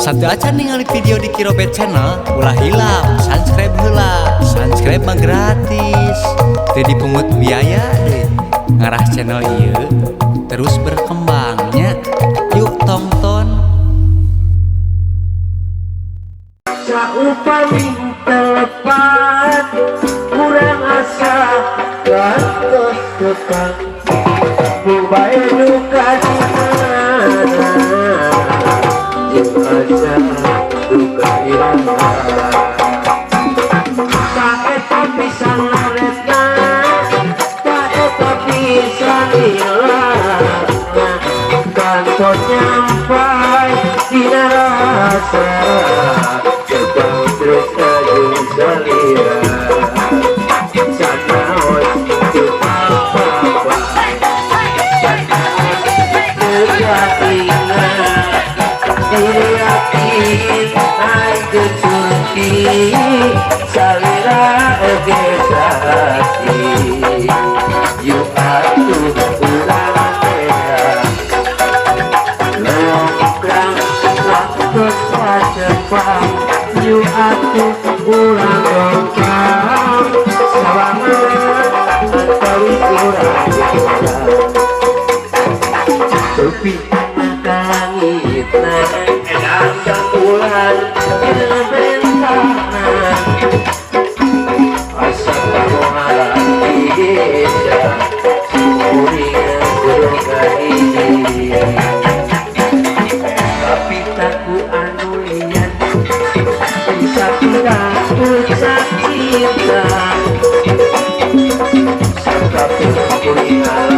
Satu aja ningali video di Kirobet Channel, ulah hilap, subscribe heula. Subscribe mah gratis, teu dipungut biaya deh. Ngarah channel ieu terus berkembangnya. Yuk tonton. Saupami telepat kurang asa gantos tekang bubae duka di mana jeung asa duka irana saeta pisan laretna saeta pisan hilangna gantos nyampai dina rasa terus kajung salira sanaos apa-apa tergatingan diriakin ay kecuti salira oge sati yuk atuh ulang beda longkrang waktu sacepang yuk atuh ulang longkrang selamat atawi urang tepi langitna edan bulan jeung bentana asa kamohalan desa kuringan jeung kahiji tapi taku anu lian bisa tidak pucat cinta serta kuringan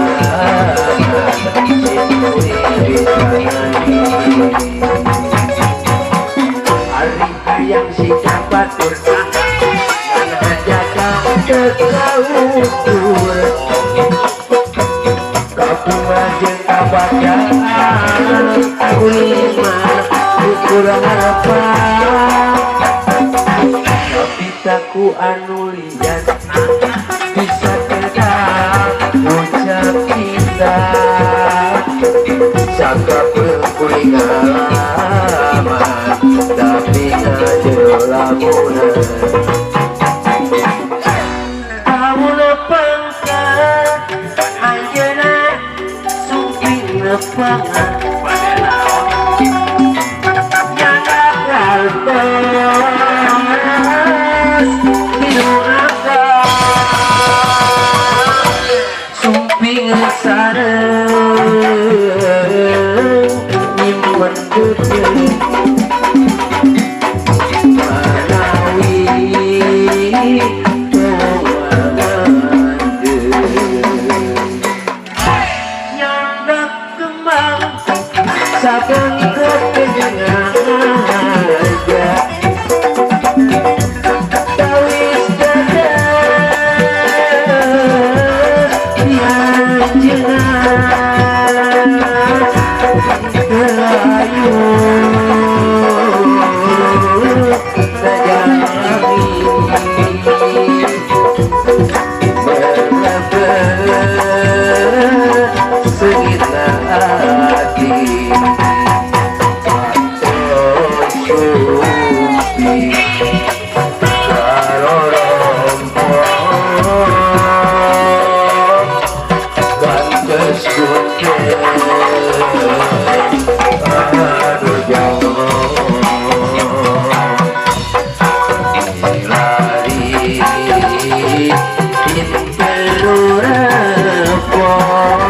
hari hayang si capatur karena jaga kekautur kapungan jeung kabacaan kuliman kurang apa tapi taku anu lian bisa tidak ucap cinta sangka pengalaman tapi ngajero lamunan amun pangkat anjeuna sumping nepangan nyangga kartos hinu akal sumping sareng nyimpen gede manawi tewangande nyandak kembang saben kepengengan aja tawis dadah yang jenah terayu sajami berlebar segita hati atau supi karo rompong gantes kucing aduh jauh lari pintu repong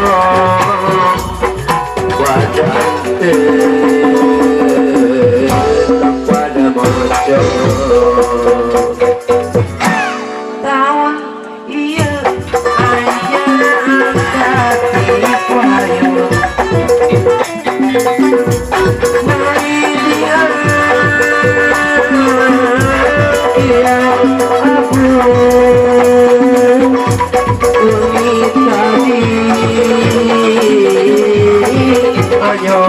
badan pada mocok tahun iya aja angkat payu mari dia yang aku umi tadi ayo